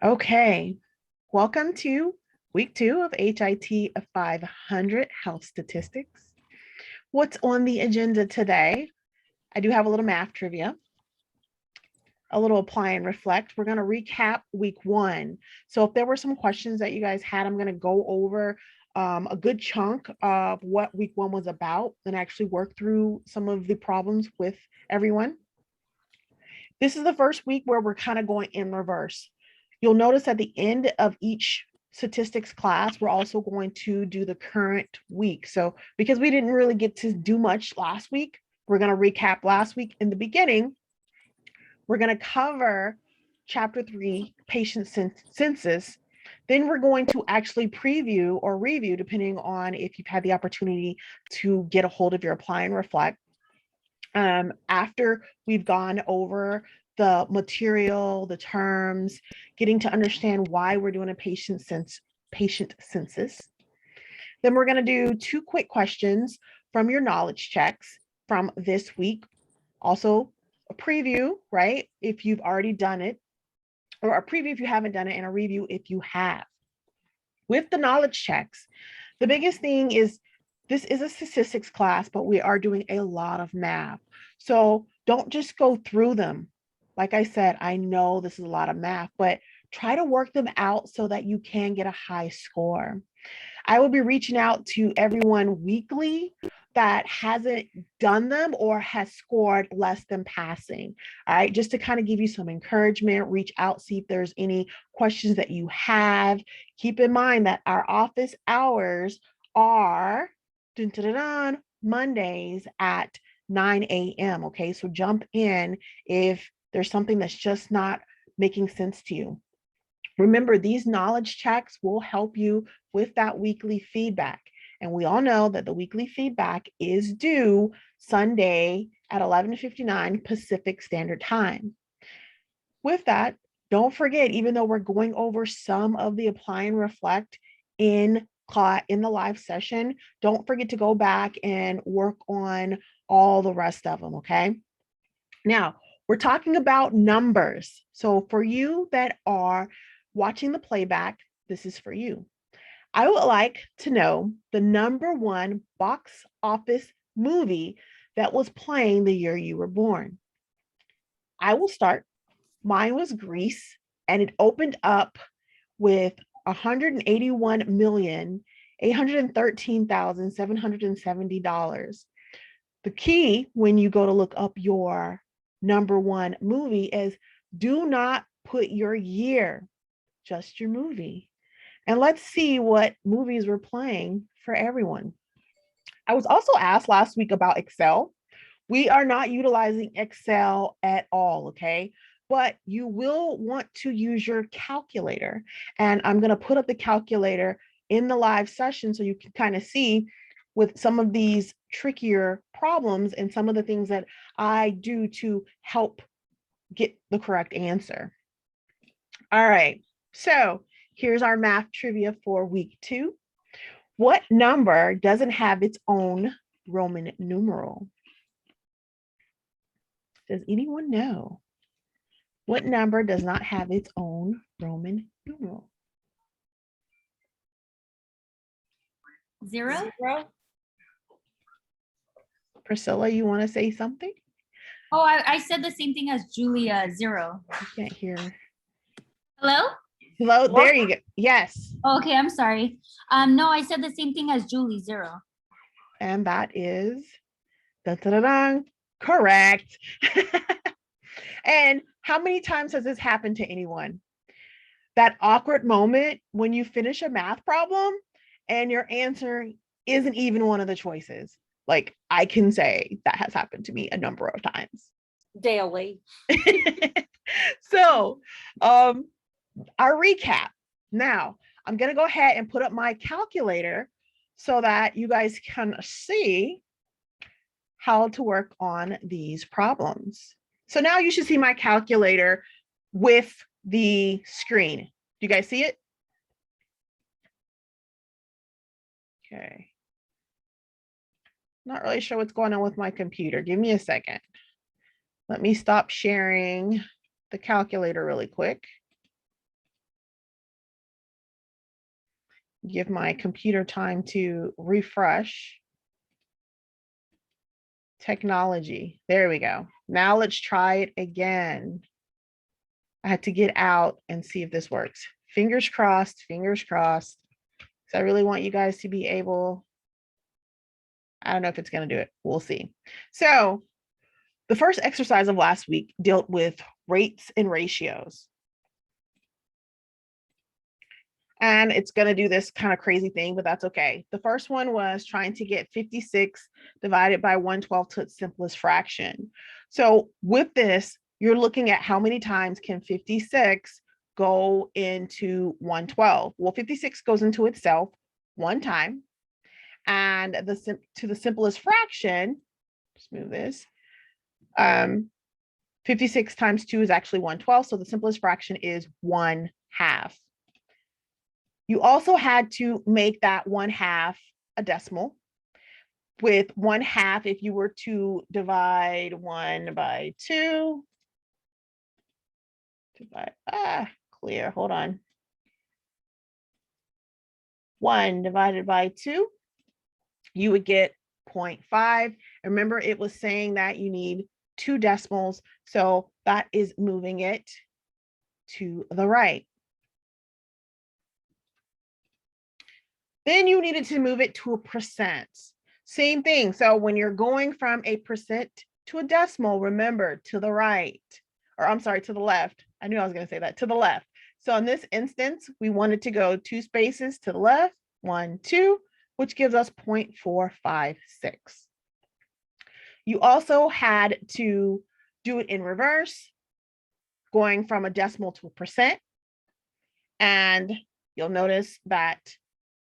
Okay, welcome to week 2 of HIT 500 Health Statistics. What's on the agenda today? I do have a little math trivia, a little apply and reflect. We're going to recap week 1. So if there were some questions that you guys had, I'm going to go over a good chunk of what week 1 was about and actually work through some of the problems with everyone. This is the first week where we're kind of going in reverse. You'll notice at the end of each statistics class, we're also going to do the current week. So because we didn't really get to do much last week, we're going to recap last week. In the beginning, we're going to cover chapter 3, patient census. Then we're going to actually preview or review, depending on if you've had the opportunity to get a hold of your apply and reflect. After we've gone over the material, the terms, getting to understand why we're doing a patient census. Then we're going to do 2 quick questions from your knowledge checks from this week. Also a preview, right? If you've already done it, or a preview if you haven't done it, and a review if you have. With the knowledge checks, the biggest thing is this is a statistics class, but we are doing a lot of math. So don't just go through them. Like I said, I know this is a lot of math, but try to work them out so that you can get a high score. I will be reaching out to everyone weekly that hasn't done them or has scored less than passing. All right, just to kind of give you some encouragement, reach out, see if there's any questions that you have. Keep in mind that our office hours are Mondays at 9 a.m. Okay, so jump in if there's something that's just not making sense to you. Remember, these knowledge checks will help you with that weekly feedback. And we all know that the weekly feedback is due Sunday at 11:59 Pacific Standard Time. With that, don't forget, even though we're going over some of the apply and reflect in the live session, don't forget to go back and work on all the rest of them, okay? Now, we're talking about numbers. So for you that are watching the playback, this is for you. I would like to know the #1 box office movie that was playing the year you were born. I will start. Mine was Grease, and it opened up with $181,813,770. The key when you go to look up your #1 movie is do not put your year, just your movie. And let's see what movies were playing for everyone. I was also asked last week about Excel. We are not utilizing Excel at all, okay? But you will want to use your calculator. And I'm going to put up the calculator in the live session so you can kind of see with some of these trickier problems and some of the things that I do to help get the correct answer. All right, so here's our math trivia for week 2. What number doesn't have its own Roman numeral? Does anyone know? What number does not have its own Roman numeral? 0. Priscilla, you want to say something? Oh, I said the same thing as Julia, 0. I can't hear. Hello? Hello, there you go. Yes. Oh, okay, I'm sorry. No, I said the same thing as Julie, 0. And that is correct. And how many times has this happened to anyone? That awkward moment when you finish a math problem and your answer isn't even one of the choices. Like, I can say that has happened to me a number of times. Daily. So, our recap. Now, I'm going to go ahead and put up my calculator so that you guys can see how to work on these problems. So now you should see my calculator with the screen. Do you guys see it? Okay. Not really sure what's going on with my computer. Give me a second. Let me stop sharing the calculator really quick. Give my computer time to refresh. Technology. There we go. Now let's try it again. I had to get out and see if this works. Fingers crossed, fingers crossed. So I really want you guys to be able, I don't know if it's going to do it. We'll see. So the first exercise of last week dealt with rates and ratios. And it's going to do this kind of crazy thing, but that's okay. The first one was trying to get 56 divided by 112 to its simplest fraction. So with this, you're looking at how many times can 56 go into 112. Well, 56 goes into itself one time. And to the simplest fraction, just move this, 56 times 2 is actually 112. So the simplest fraction is 1/2. You also had to make that 1/2 a decimal. With 1/2, if you were to divide 1 by 2, clear, hold on. 1 divided by 2, you would get 0.5. Remember, it was saying that you need 2 decimals, so that is moving it to the right. Then you needed to move it to a percent. Same thing. So when you're going from a percent to a decimal, remember, to the right, or I'm sorry, to the left. I knew I was going to say that, to the left. So in this instance, we wanted to go 2 spaces to the left, 1, 2, which gives us 0.456. You also had to do it in reverse, going from a decimal to a percent. And you'll notice that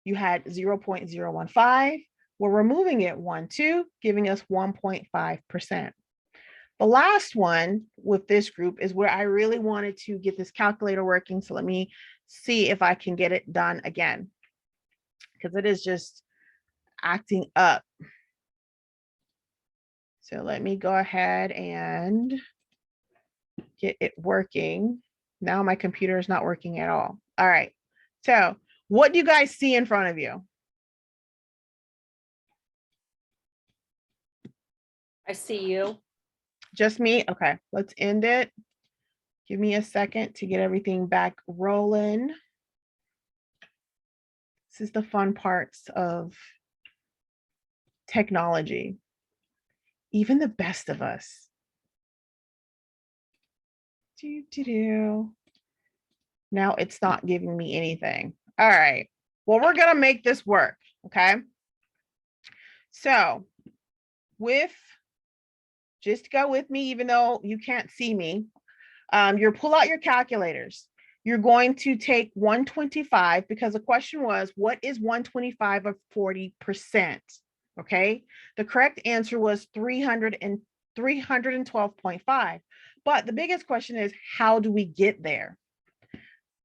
you had 0.015. We're removing it 1, 2, giving us 1.5%. The last one with this group is where I really wanted to get this calculator working. So let me see if I can get it done again, because it is just acting up. So let me go ahead and get it working. Now my computer is not working at all. All right. So what do you guys see in front of you? I see you. Just me? Okay, let's end it. Give me a second to get everything back rolling. This is the fun parts of technology. Even the best of us. Now it's not giving me anything. All right. Well, we're going to make this work. Okay. So just go with me, even though you can't see me. You pull out your calculators. You're going to take 125, because the question was, what is 125 of 40%? Okay. The correct answer was 312.5. But the biggest question is, how do we get there?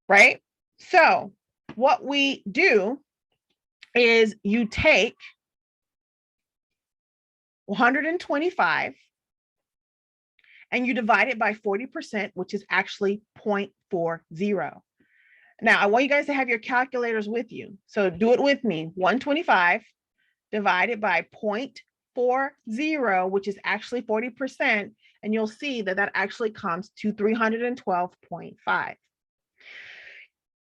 Right? So what we do is you take 125 and you divide it by 40%, which is actually 0.40. Now, I want you guys to have your calculators with you. So do it with me. 125 divided by 0.40, which is actually 40%. And you'll see that that actually comes to 312.5.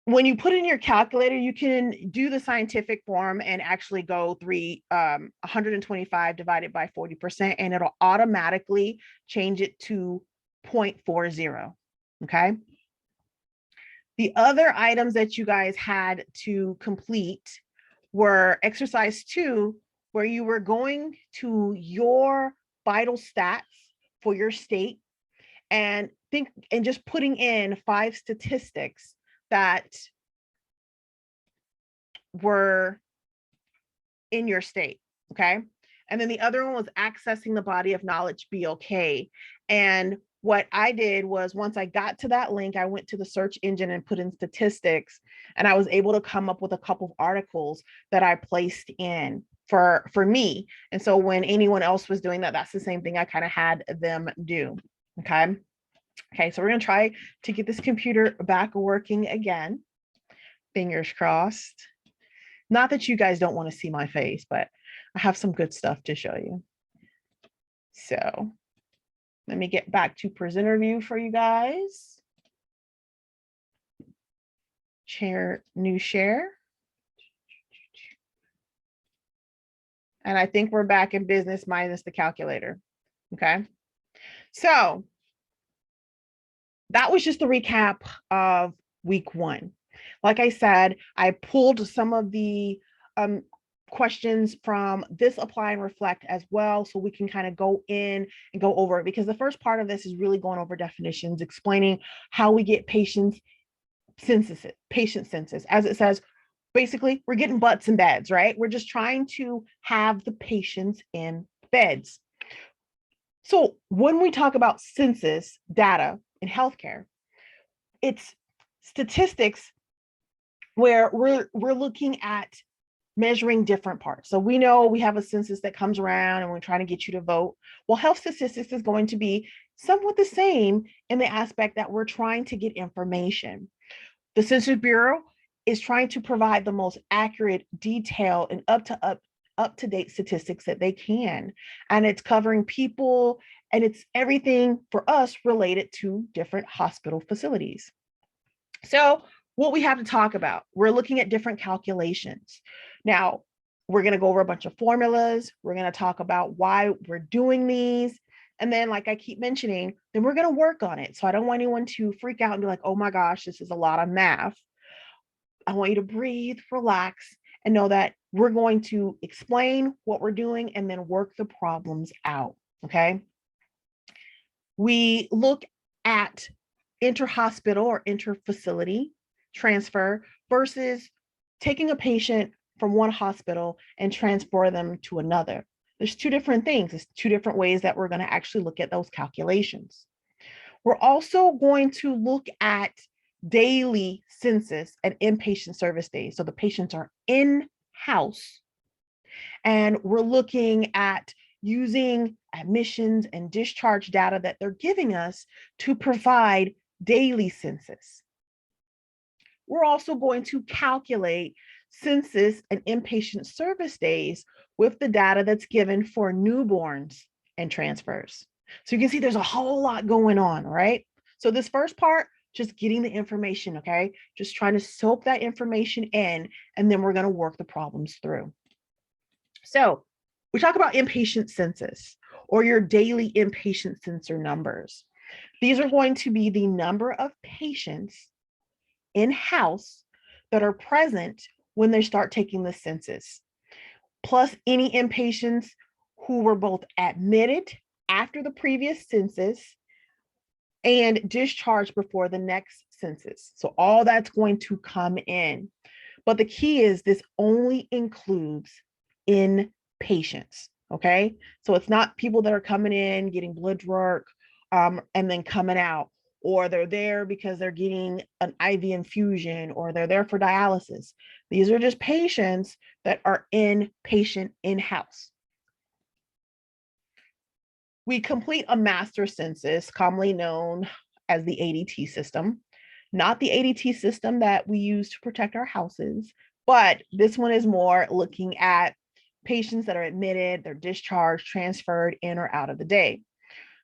When you put in your calculator, you can do the scientific form and actually go 125 divided by 40%, and it'll automatically change it to 0.40. Okay. The other items that you guys had to complete were exercise 2, where you were going to your vital stats for your state and just putting in 5 statistics that were in your state. Okay. And then the other one was accessing the body of knowledge, BOK. And what I did was, once I got to that link, I went to the search engine and put in statistics, and I was able to come up with a couple of articles that I placed in for me. And so when anyone else was doing that, that's the same thing I kind of had them do. Okay. Okay, so we're gonna try to get this computer back working again. Fingers crossed. Not that you guys don't want to see my face, but I have some good stuff to show you. So let me get back to presenter view for you guys. Share, new share. And I think we're back in business minus the calculator. Okay. So that was just a recap of week 1. Like I said, I pulled some of the questions from this apply and reflect as well, so we can kind of go in and go over it, because the first part of this is really going over definitions, explaining how we get patient census. As it says, basically, we're getting butts in beds, right? We're just trying to have the patients in beds. So when we talk about census data in healthcare, it's statistics where we're looking at measuring different parts. So we know we have a census that comes around and we're trying to get you to vote. Well, health statistics is going to be somewhat the same in the aspect that we're trying to get information. The Census Bureau is trying to provide the most accurate, detailed, and up-to-date statistics that they can. And it's covering people, and it's everything for us related to different hospital facilities. So what we have to talk about, we're looking at different calculations. Now, we're going to go over a bunch of formulas. We're going to talk about why we're doing these. And then, like I keep mentioning, then we're going to work on it. So I don't want anyone to freak out and be like, oh my gosh, this is a lot of math. I want you to breathe, relax, and know that we're going to explain what we're doing and then work the problems out, okay? We look at interhospital or interfacility transfer versus taking a patient from one hospital and transfer them to another. There's two different things. It's two different ways that we're going to actually look at those calculations. We're also going to look at daily census and inpatient service days. So the patients are in-house, and we're looking at using admissions and discharge data that they're giving us to provide daily census. We're also going to calculate census and inpatient service days with the data that's given for newborns and transfers. So you can see there's a whole lot going on, right? So this first part, just getting the information, okay? Just trying to soak that information in, and then we're going to work the problems through. So we talk about inpatient census or your daily inpatient sensor numbers. These are going to be the number of patients in-house that are present when they start taking the census, plus any inpatients who were both admitted after the previous census and discharged before the next census. So all that's going to come in. But the key is this only includes inpatients, okay? So it's not people that are coming in, getting blood work, and then coming out, or they're there because they're getting an IV infusion, or they're there for dialysis. These are just patients that are inpatient in-house. We complete a master census, commonly known as the ADT system, not the ADT system that we use to protect our houses, but this one is more looking at patients that are admitted, they're discharged, transferred in or out of the day.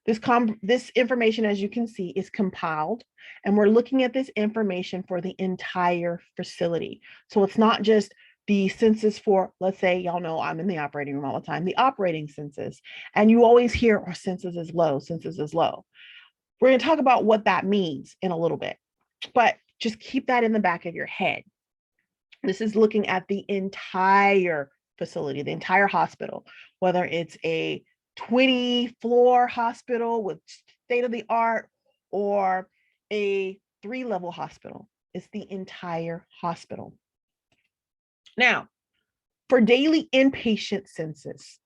This information, as you can see, is compiled, and we're looking at this information for the entire facility. So it's not just the census for, let's say, y'all know I'm in the operating room all the time, the operating census, and you always hear, our census is low, census is low. We're going to talk about what that means in a little bit, but just keep that in the back of your head. This is looking at the entire facility, the entire hospital, whether it's a 20-floor hospital with state-of-the-art or a 3-level hospital. It's the entire hospital. Now, for daily inpatient census,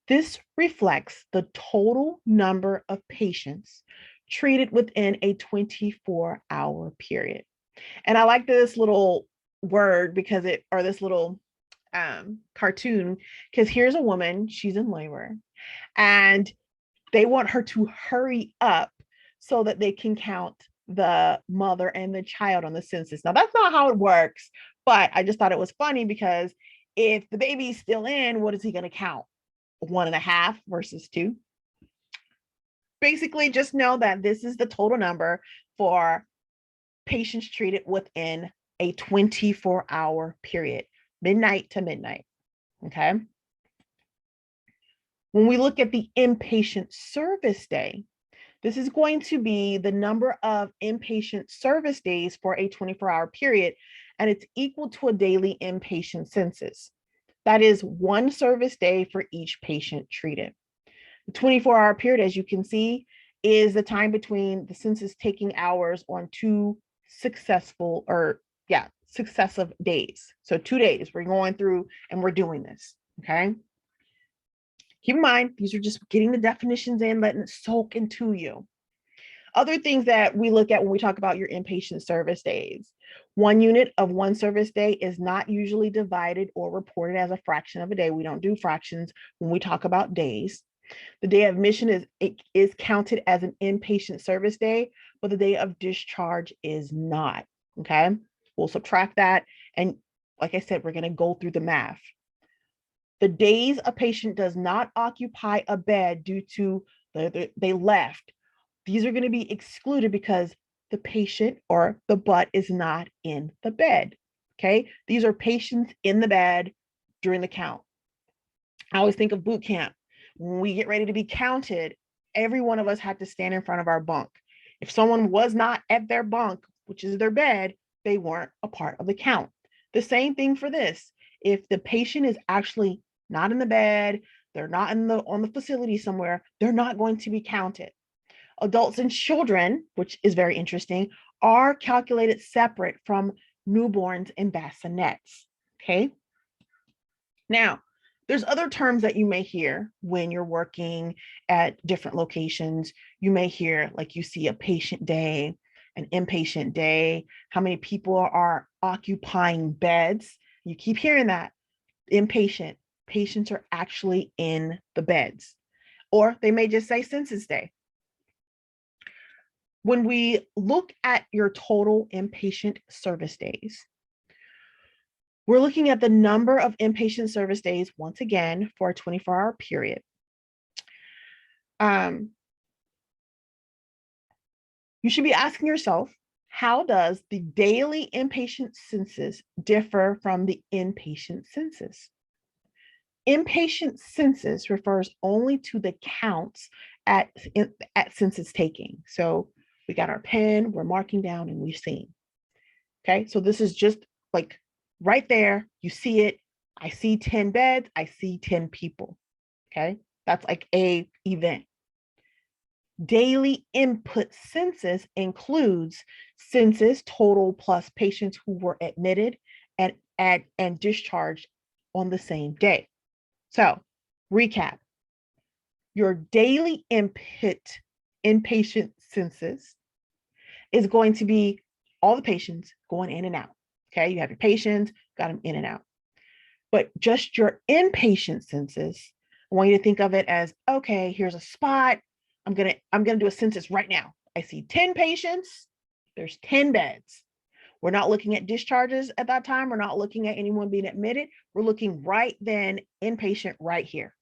this reflects the total number of patients treated within a 24-hour period. And I like this little word because this little cartoon, because here's a woman, she's in labor, and they want her to hurry up so that they can count the mother and the child on the census. Now, that's not how it works, but I just thought it was funny because if the baby's still in, what is he going to count? 1.5 versus 2. Basically, just know that this is the total number for patients treated within a 24-hour period, midnight to midnight. Okay. When we look at the inpatient service day, this is going to be the number of inpatient service days for a 24-hour period, and it's equal to a daily inpatient census. That is 1 service day for each patient treated. The 24-hour period, as you can see, is the time between the census taking hours on 2 successive days. So 2 days, we're going through and we're doing this, okay? Keep in mind, these are just getting the definitions in, letting it soak into you. Other things that we look at when we talk about your inpatient service days. 1 unit of 1 service day is not usually divided or reported as a fraction of a day. We don't do fractions when we talk about days. The day of admission is counted as an inpatient service day, but the day of discharge is not, okay? We'll subtract that. And like I said, we're going to go through the math. The days a patient does not occupy a bed due to they left, these are going to be excluded because the patient or the butt is not in the bed, okay? These are patients in the bed during the count. I always think of boot camp. When we get ready to be counted, every one of us had to stand in front of our bunk. If someone was not at their bunk, which is their bed, they weren't a part of the count. The same thing for this. If the patient is actually not in the bed, they're not on the facility somewhere, they're not going to be counted. Adults and children, which is very interesting, are calculated separate from newborns and bassinets, okay? Now, there's other terms that you may hear when you're working at different locations. You may hear, like, you see a patient day, an inpatient day, how many people are occupying beds. You keep hearing that. Inpatient, patients are actually in the beds. Or they may just say census day. When we look at your total inpatient service days, we're looking at the number of inpatient service days, once again, for a 24-hour period. You should be asking yourself, how does the daily inpatient census differ from the inpatient census? Inpatient census refers only to the counts at census taking. So we got our pen, we're marking down, and we've seen. Okay, so this is just like right there, you see it. I see 10 beds, I see 10 people. Okay, that's like a event. Daily input census includes census total plus patients who were admitted and discharged on the same day. So recap, your daily inpatient census is going to be all the patients going in and out. Okay, you have your patients, got them in and out. But just your inpatient census, I want you to think of it as, okay, here's a spot. I'm gonna do a census right now. I see 10 patients, there's 10 beds. We're not looking at discharges at that time. We're not looking at anyone being admitted. We're looking right then, inpatient right here.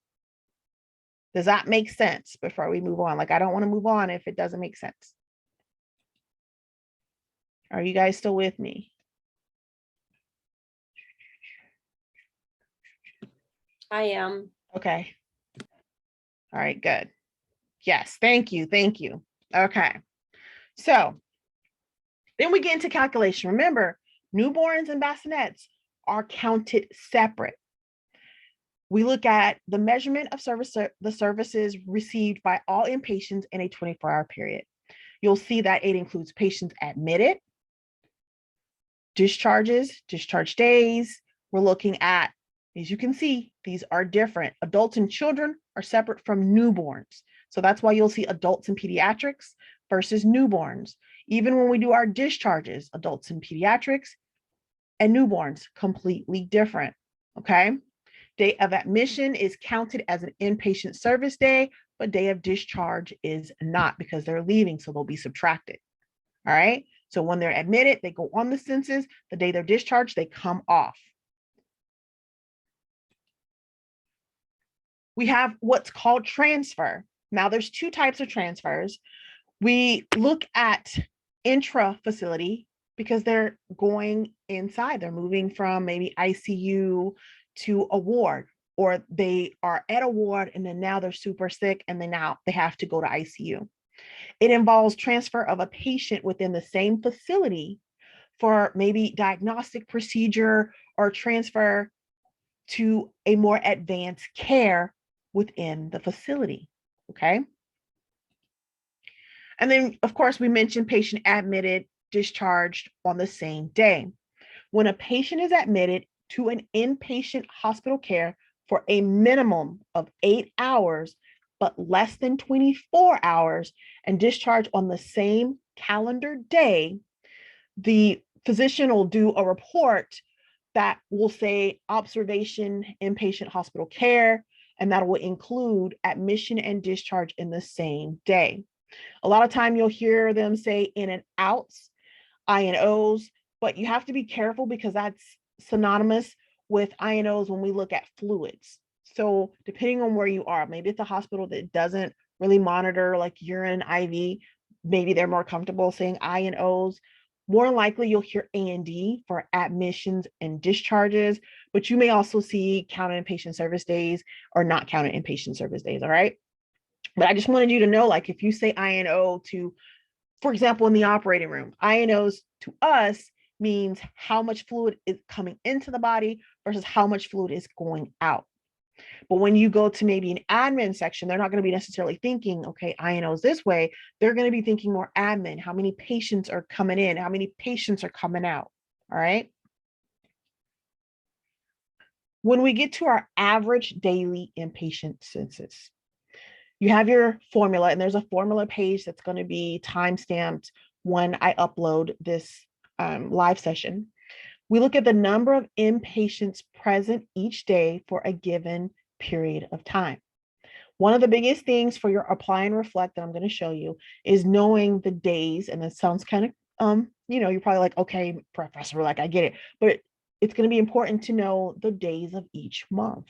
Does that make sense before we move on? Like, I don't want to move on if it doesn't make sense. Are you guys still with me? I am. Okay. All right, good. Yes, thank you, thank you. Okay, so then we get into calculation. Remember, newborns and bassinets are counted separate. We look at the measurement of the services received by all inpatients in a 24-hour period. You'll see that it includes patients admitted, discharges, discharge days. We're looking at, as you can see, these are different. Adults and children are separate from newborns. So that's why you'll see adults and pediatrics versus newborns. Even when we do our discharges, adults and pediatrics and newborns, completely different, okay? Day of admission is counted as an inpatient service day, but day of discharge is not because they're leaving, so they'll be subtracted. All right. So when they're admitted, they go on the census. The day they're discharged, they come off. We have what's called transfer. Now there's two types of transfers. We look at intrafacility because they're going inside. They're moving from maybe ICU to a ward, or they are at a ward and then now they're super sick and then now they have to go to ICU. It involves transfer of a patient within the same facility for maybe diagnostic procedure or transfer to a more advanced care within the facility, okay? And then, of course, we mentioned patient admitted, discharged on the same day. When a patient is admitted to an inpatient hospital care for a minimum of 8 hours, but less than 24 hours, and discharged on the same calendar day, the physician will do a report that will say observation, inpatient hospital care, and that will include admission and discharge in the same day. A lot of time you'll hear them say in and outs, INOs, but you have to be careful because that's synonymous with INOs when we look at fluids. So depending on where you are, maybe it's a hospital that doesn't really monitor like urine, IV, maybe they're more comfortable saying INOs. More likely you'll hear A&D for admissions and discharges, but you may also see counted inpatient service days or not counted inpatient service days, all right? But I just wanted you to know, like if you say INO to, for example, in the operating room, INOs to us means how much fluid is coming into the body versus how much fluid is going out. But when you go to maybe an admin section, they're not going to be necessarily thinking, okay, INOs this way. They're going to be thinking more admin, how many patients are coming in, how many patients are coming out, all right? When we get to our average daily inpatient census, you have your formula, and there's a formula page that's going to be time-stamped when I upload this live session. We look at the number of inpatients present each day for a given period of time. One of the biggest things for your apply and reflect that I'm going to show you is knowing the days, and it sounds kind of, you're probably like, okay, professor, like I get it, but it's going to be important to know the days of each month.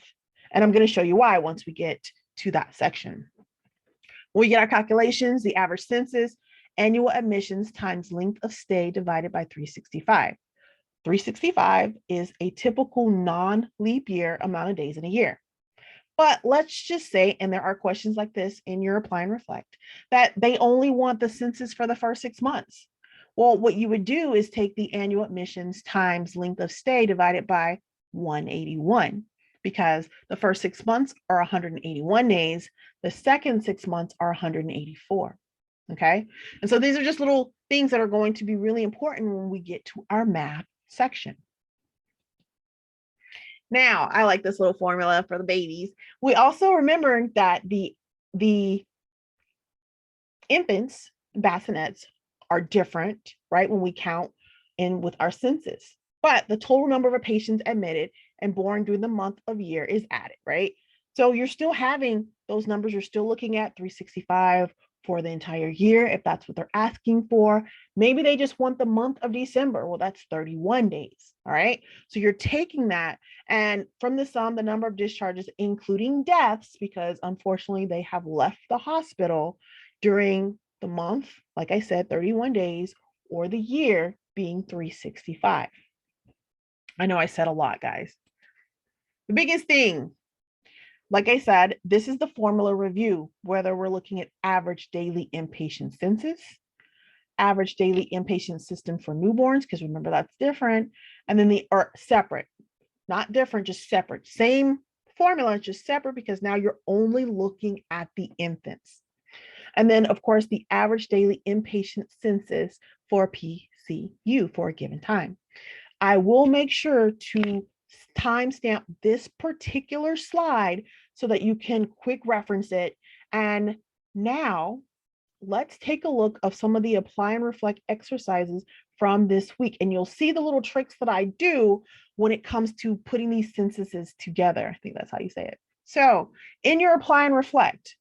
And I'm going to show you why once we get to that section. When we get our calculations, the average census, annual admissions times length of stay divided by 365. 365 is a typical non-leap year amount of days in a year. But let's just say, and there are questions like this in your apply and reflect, that they only want the census for the first 6 months. Well, what you would do is take the annual admissions times length of stay divided by 181, because the first 6 months are 181 days. The second 6 months are 184. Okay. And so these are just little things that are going to be really important when we get to our math section. Now, I like this little formula for the babies. We also remember that the infants, bassinets, are different, right, when we count in with our census. But the total number of patients admitted and born during the month of year is added, right? So you're still having those numbers. You're still looking at 365 for the entire year, if that's what they're asking for. Maybe they just want the month of December. Well, that's 31 days, all right? So you're taking that, and from the sum, the number of discharges, including deaths, because unfortunately they have left the hospital during the month, like I said, 31 days, or the year being 365. I know I said a lot, guys. The biggest thing, like I said, this is the formula review, whether we're looking at average daily inpatient census, average daily inpatient system for newborns, because remember that's different, and then the are separate, not different, just separate. Same formula, just separate, because now you're only looking at the infants. And then, of course, the average daily inpatient census for PCU for a given time. I will make sure to timestamp this particular slide so that you can quick reference it. And now let's take a look of some of the apply and reflect exercises from this week. And you'll see the little tricks that I do when it comes to putting these censuses together. I think that's how you say it. So in your apply and reflect,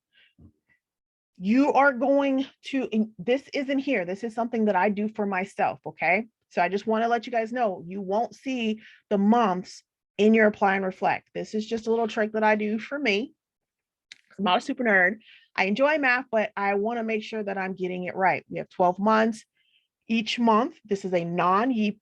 you are going to, this isn't here. This is something that I do for myself, okay? So I just want to let you guys know, you won't see the months in your apply and reflect. This is just a little trick that I do for me. I'm not a super nerd. I enjoy math, but I want to make sure that I'm getting it right. We have 12 months. Each month, this is a non-leap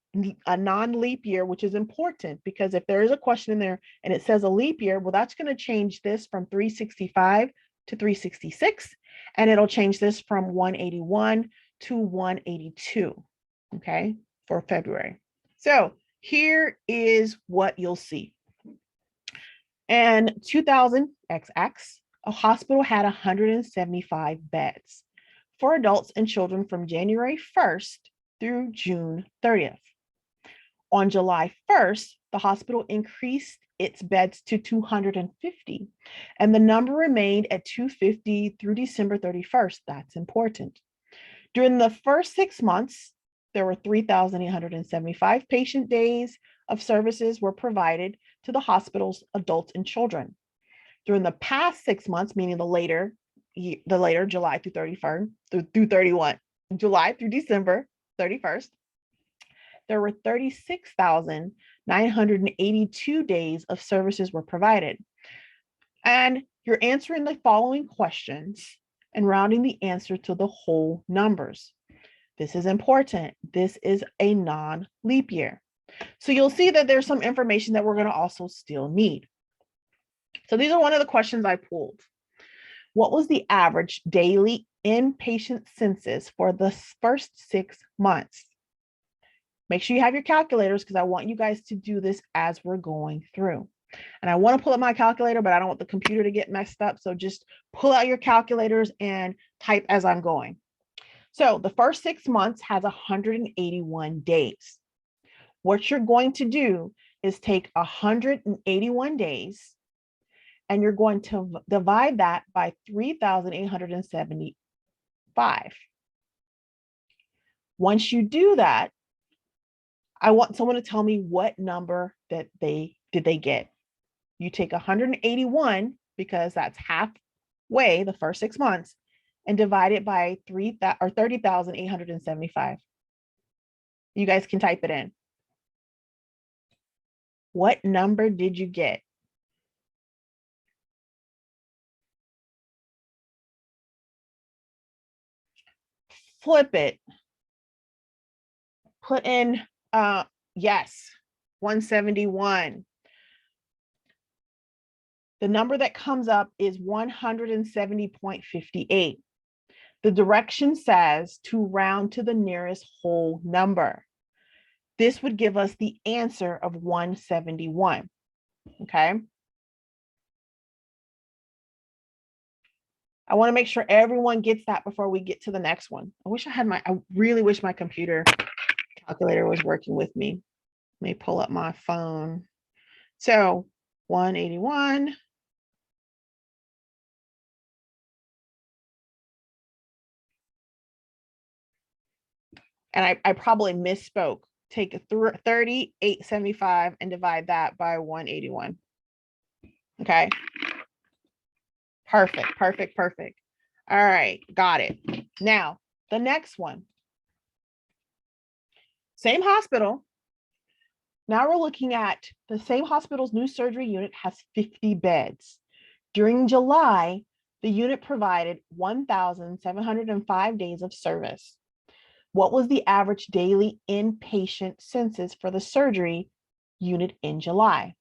year, which is important because if there is a question in there and it says a leap year, well, that's going to change this from 365 to 366, and it'll change this from 181 to 182, okay, for February. So here is what you'll see. And 2000 XX, a hospital had 175 beds for adults and children from January 1st through June 30th. On July 1st, the hospital increased its beds to 250, and the number remained at 250 through December 31st. That's important. During the first 6 months, there were 3,875 patient days of services were provided to the hospital's adults and children. During the past 6 months, meaning the later July through 31st through 31, July through December 31st, there were 36,982 days of services were provided. And you're answering the following questions and rounding the answer to the whole numbers. This is important. This is a non-leap year. So you'll see that there's some information that we're going to also still need. So these are one of the questions I pulled. What was the average daily inpatient census for the first 6 months? Make sure you have your calculators because I want you guys to do this as we're going through. And I want to pull up my calculator, but I don't want the computer to get messed up. So just pull out your calculators and type as I'm going. So the first 6 months has 181 days. What you're going to do is take 181 days and you're going to divide that by 3,875. Once you do that, I want someone to tell me what number that they get. You take 181 because that's halfway the first 6 months and divide it by 30,875. You guys can type it in. What number did you get? Flip it. Put in, yes, 171. The number that comes up is 170.58. The direction says to round to the nearest whole number. This would give us the answer of 171, okay? I want to make sure everyone gets that before we get to the next one. I really wish my computer calculator was working with me. Let me pull up my phone. So 181. And I probably misspoke. Take 30,875 and divide that by 181. Okay. Perfect, perfect, perfect. All right, got it. Now, the next one. Same hospital. Now we're looking at the same hospital's new surgery unit has 50 beds. During July, the unit provided 1,705 days of service. What was the average daily inpatient census for the surgery unit in July?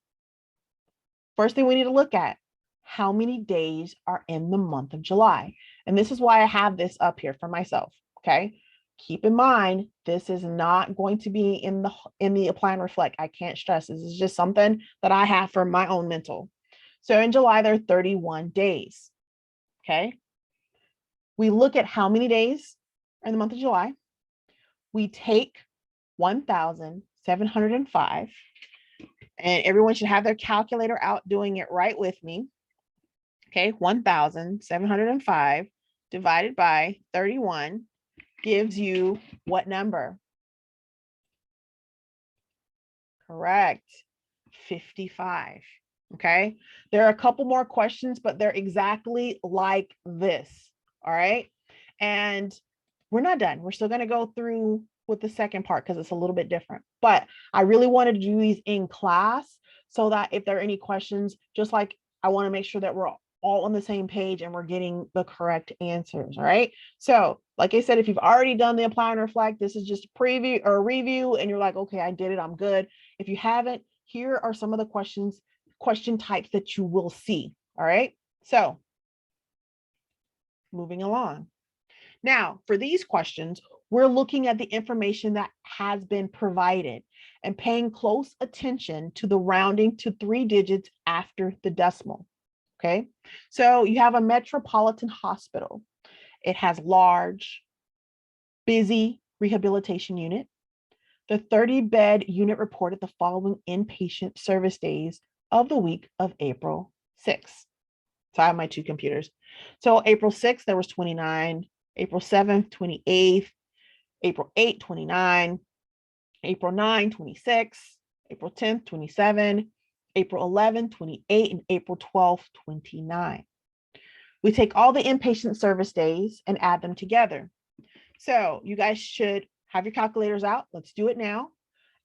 First thing we need to look at, how many days are in the month of July? And this is why I have this up here for myself, okay? Keep in mind, this is not going to be in the apply and reflect. I can't stress, this is just something that I have for my own mental. So in July, there are 31 days, okay? We look at how many days are in the month of July. We take 1,705, and everyone should have their calculator out doing it right with me. Okay, 1,705 divided by 31 gives you what number? Correct, 55. Okay, there are a couple more questions, but they're exactly like this. All right. And we're not done. We're still going to go through with the second part because it's a little bit different. But I really wanted to do these in class so that if there are any questions, just like I want to make sure that we're all on the same page and we're getting the correct answers. All right. So, like I said, if you've already done the apply and reflect, this is just a preview or a review, and you're like, okay, I did it, I'm good. If you haven't, here are some of the question types that you will see. All right. So, moving along. Now, for these questions, we're looking at the information that has been provided and paying close attention to the rounding to 3 digits after the decimal. Okay, so you have a metropolitan hospital. It has large, busy rehabilitation unit. The 30-bed unit reported the following inpatient service days of the week of April 6th. So I have my 2 computers. So April 6th, there was 29, April 7th, 28th, April 8th, 29, April 9th, 26, April 10th, 27, April 11th, 28, and April 12th, 29. We take all the inpatient service days and add them together. So you guys should have your calculators out. Let's do it now.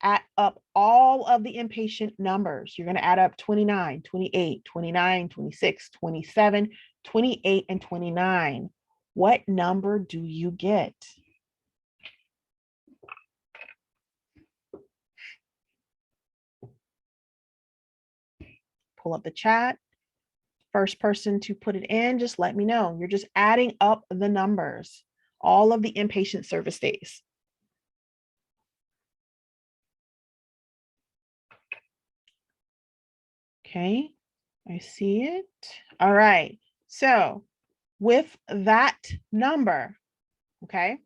Add up all of the inpatient numbers. You're going to add up 29, 28, 29, 26, 27, 28, and 29. What number do you get? Pull up the chat. First person to put it in, just let me know. You're just adding up the numbers, all of the inpatient service days. Okay, I see it. All right, so with that number, okay,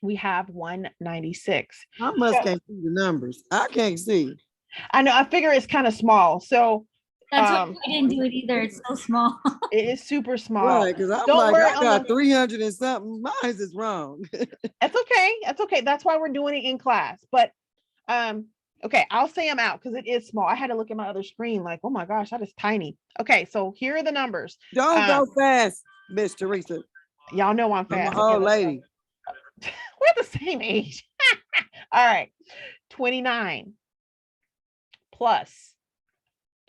we have 196. I must can't see the numbers. I can't see. I know, I figure it's kind of small. So That's why I didn't do it either. It's so small. it is super small. Right, because I'm Don't like, worry I on got the- 300 and something. Mine is wrong. That's okay. That's okay. That's why we're doing it in class. But okay, I'll say them out because it is small. I had to look at my other screen like, oh my gosh, that is tiny. Okay, so here are the numbers. Don't go fast, Miss Teresa. Y'all know I'm I'm fast. an Okay, old lady. we're the same age. All right, 29 plus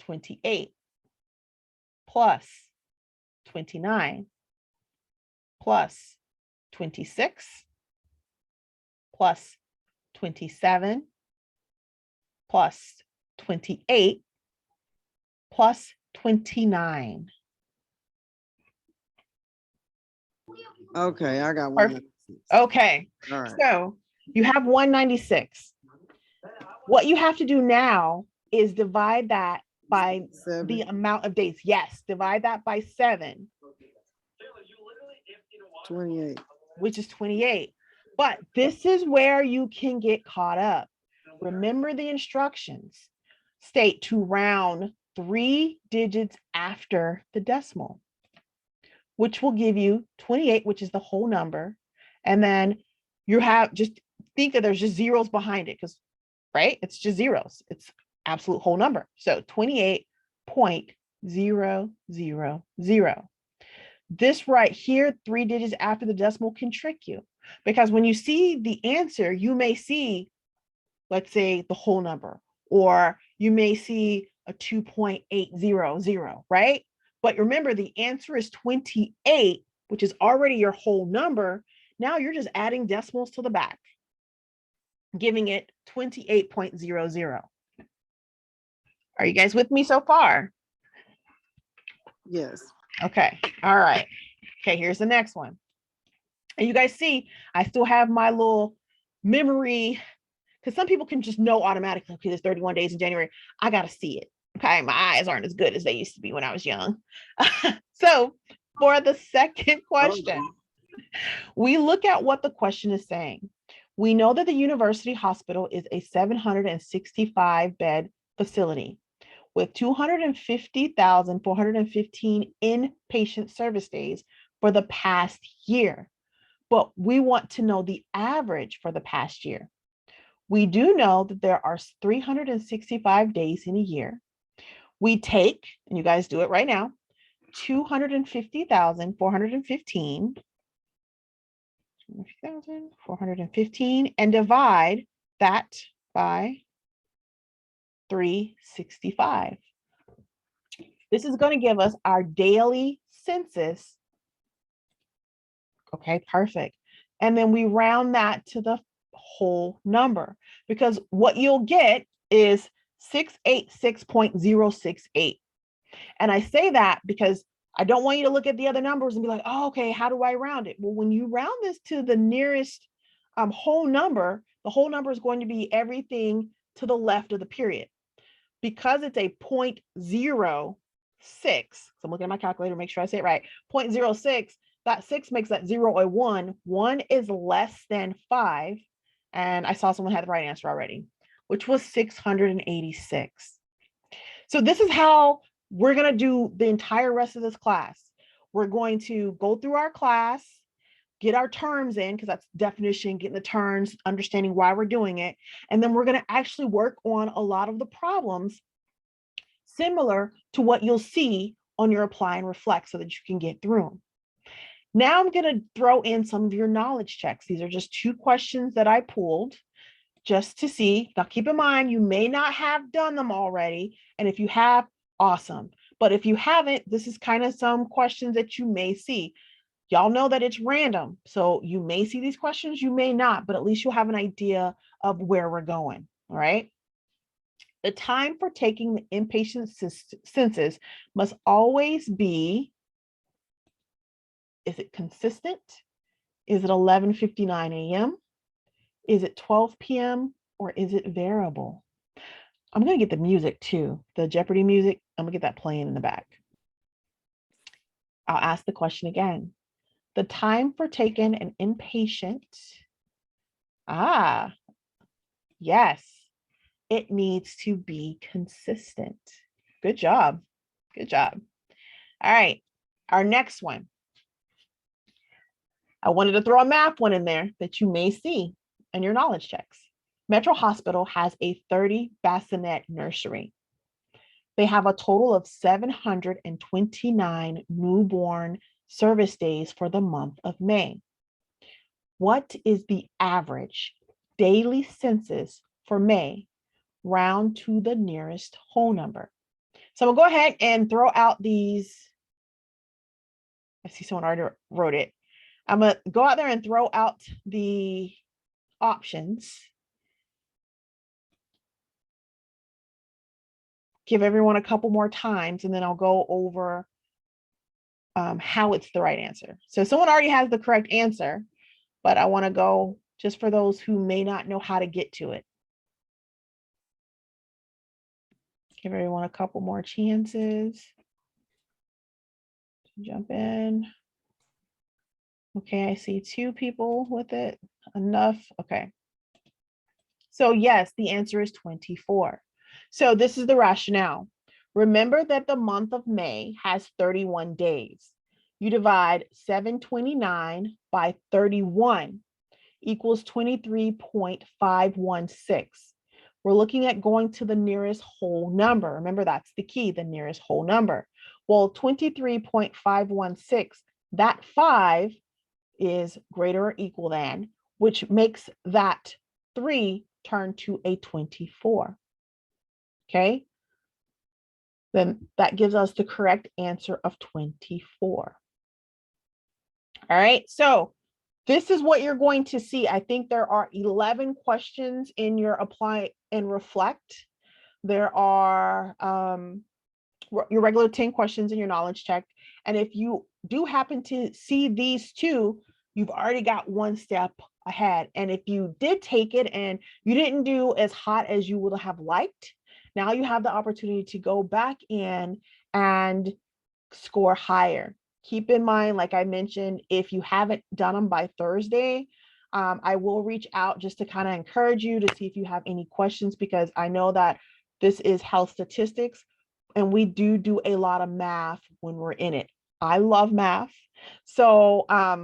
28 plus 29 plus 26 plus 27 plus 28 plus 29. Okay, I got one. Okay, All right. so you have 196. What you have to do now is divide that by 7. the amount of days. Yes, divide that by 7, 28. which is 28. But this is where you can get caught up. Remember the instructions state to round 3 digits after the decimal, which will give you 28, which is the whole number. And then you have just think that there's just zeros behind it because, right? It's just zeros. It's absolute whole number. So 28.000. This right here, 3 digits after the decimal can trick you because when you see the answer, you may see, let's say, the whole number, or you may see a 2.800, right? But remember, the answer is 28, which is already your whole number. Now you're just adding decimals to the back, giving it 28.00. Are you guys with me so far? Yes. Okay. All right. Okay, here's the next one. And you guys see, I still have my little memory because some people can just know automatically, okay, there's 31 days in January. I got to see it. Okay, my eyes aren't as good as they used to be when I was young. So for the second question, we look at what the question is saying. We know that the University Hospital is a 765-bed facility with 250,415 inpatient service days for the past year. But we want to know the average for the past year. We do know that there are 365 days in a year. we take, and you guys do it right now, 250,415, 415, and divide that by 365. This is going to give us our daily census. Okay, perfect. And then we round that to the whole number, because what you'll get is 686.068. And I say that because I don't want you to look at the other numbers and be like, oh, okay, how do I round it? Well, when you round this to the nearest whole number, the whole number is going to be everything to the left of the period. Because it's a 0.06, so I'm looking at my calculator, make sure I say it right, 0.06, that 6 makes that 0 a 1. 1 is less than 5. And I saw someone had the right answer already, which was 686. So this is how we're going to do the entire rest of this class. We're going to go through our class, get our terms in, because that's definition, getting the terms, understanding why we're doing it. And then we're going to actually work on a lot of the problems similar to what you'll see on your apply and reflect so that you can get through them. Now I'm going to throw in some of your knowledge checks. These are just 2 questions that I pulled just to see. Now keep in mind, you may not have done them already. And if you have, awesome. But if you haven't, this is kind of some questions that you may see. Y'all know that it's random. So you may see these questions, you may not, but at least you'll have an idea of where we're going. All right. The time for taking the inpatient census must always be, is it consistent? Is it 11:59 a.m.? Is it 12 p.m. or is it variable? I'm going to get the music too, the Jeopardy music. I'm going to get that playing in the back. I'll ask the question again. The time for taking an inpatient, yes, it needs to be consistent. Good job. Good job. All right, our next one. I wanted to throw a math one in there that you may see in your knowledge checks. Metro Hospital has a 30 bassinet nursery. They have a total of 729 newborn service days for the month of May. What is the average daily census for May? Round to the nearest whole number. So I'm gonna go ahead and throw out these. I see someone already wrote it. I'm gonna go out there and throw out the options. Give everyone a couple more times, and then I'll go over how it's the right answer. So someone already has the correct answer, but I want to go just for those who may not know how to get to it. Give everyone a couple more chances to jump in. Okay, I see 2 people with it. Enough. Okay. So yes, the answer is 24. So this is the rationale. Remember that the month of May has 31 days. You divide 729 by 31 equals 23.516. We're looking at going to the nearest whole number. Remember, that's the key, the nearest whole number. Well, 23.516, that 5 is greater or equal than, which makes that 3 turn to a 24. Okay, then that gives us the correct answer of 24. All right, so this is what you're going to see. I think there are 11 questions in your apply and reflect. There are your regular 10 questions in your knowledge check. And if you do happen to see these 2, you've already got 1 step ahead. And if you did take it and you didn't do as hot as you would have liked, now you have the opportunity to go back in and score higher. Keep in mind, like I mentioned, if you haven't done them by Thursday, I will reach out just to kind of encourage you to see if you have any questions, because I know that this is health statistics and we do a lot of math when we're in it. I love math. So I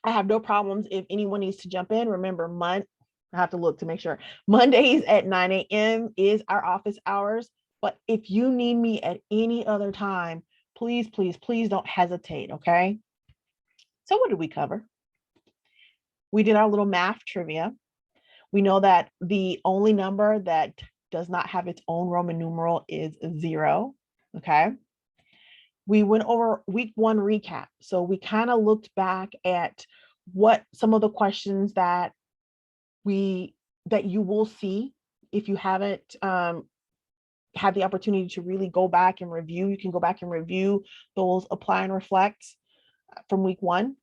have no problems if anyone needs to jump in. Remember, I have to look to make sure. Mondays at 9 a.m. is our office hours. But if you need me at any other time, please, please, please don't hesitate, okay? So what did we cover? We did our little math trivia. We know that the only number that does not have its own Roman numeral is 0, okay? We went over week 1 recap. So we kind of looked back at what some of the questions that you will see if you haven't had the opportunity to really go back and review. You can go back and review those apply and reflect from week 1.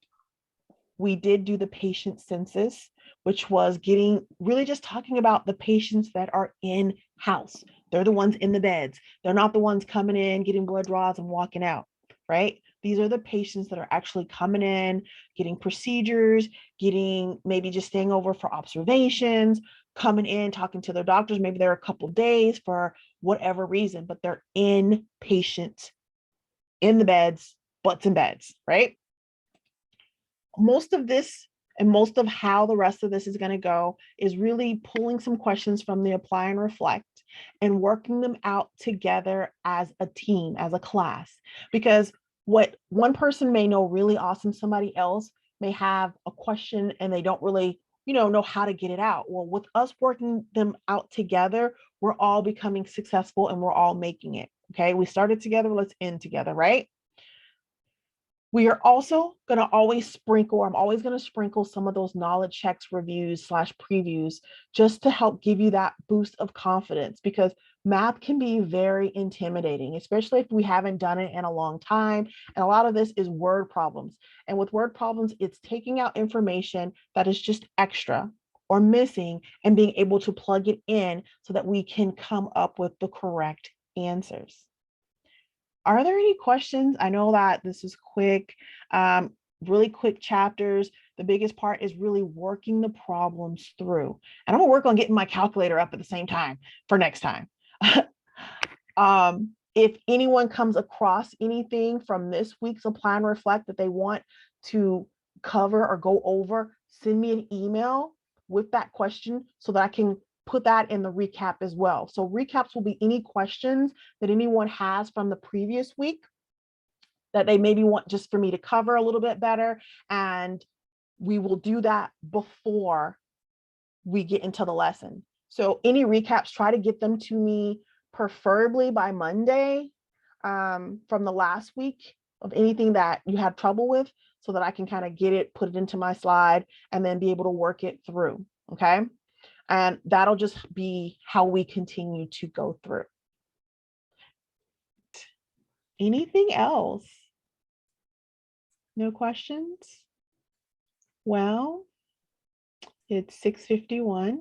We did do the patient census, which was really just talking about the patients that are in house. They're the ones in the beds. They're not the ones coming in, getting blood draws and walking out, right? These are the patients that are actually coming in, getting procedures, maybe just staying over for observations, coming in, talking to their doctors. Maybe they're a couple days for whatever reason, but they're inpatient, in the beds, butts in beds, right? Most of this and most of how the rest of this is going to go is really pulling some questions from the apply and reflect and working them out together as a team, as a class. Because what one person may know really awesome, somebody else may have a question and they don't really, know how to get it out. Well, with us working them out together, we're all becoming successful and we're all making it. Okay, we started together, let's end together, right? We are also going to always sprinkle, I'm always going to sprinkle some of those knowledge checks, reviews / previews, just to help give you that boost of confidence, because math can be very intimidating, especially if we haven't done it in a long time. And a lot of this is word problems. And with word problems, it's taking out information that is just extra or missing and being able to plug it in so that we can come up with the correct answers. Are there any questions? I know that this is quick, really quick chapters. The biggest part is really working the problems through. And I'm gonna work on getting my calculator up at the same time for next time. If anyone comes across anything from this week's apply and reflect that they want to cover or go over, send me an email with that question so that I can put that in the recap as well. So recaps will be any questions that anyone has from the previous week that they maybe want just for me to cover a little bit better. And we will do that before we get into the lesson. So any recaps, try to get them to me preferably by Monday from the last week of anything that you had trouble with, so that I can kind of get it, put it into my slide, and then be able to work it through, okay? And that'll just be how we continue to go through. Anything else? No questions? Well, it's 6:51.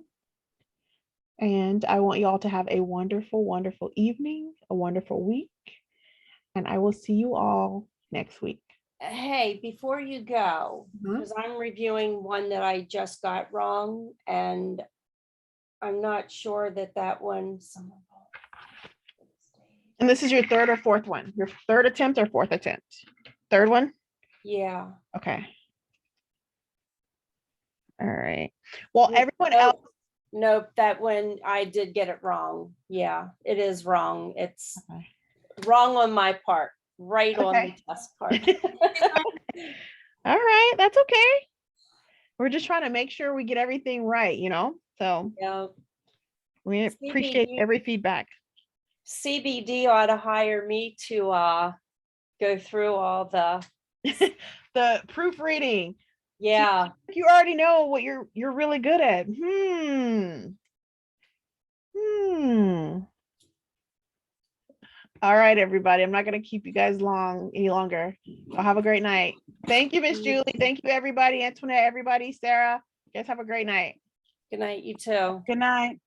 And I want you all to have a wonderful, wonderful evening, a wonderful week. And I will see you all next week. Hey, before you go, Mhm. because I'm reviewing one that I just got wrong, and I'm not sure that one. And this is your third or fourth one? Your third attempt or fourth attempt? Third one? Yeah. Okay. All right. Well, everyone else. Nope, that one I did get it wrong. Yeah, it is wrong. It's Okay. wrong on my part, right on the Okay. test part. All right, that's okay. We're just trying to make sure we get everything right, So Yeah. we appreciate every feedback. CBD ought to hire me to go through all the The proofreading. yeah. You already know what you're really good at. All right, everybody. I'm not going to keep you guys any longer. I'll have a great night. Thank you, Miss Julie. Thank you, everybody. Antoinette, everybody, Sarah. You guys have a great night. Good night, you too. Good night.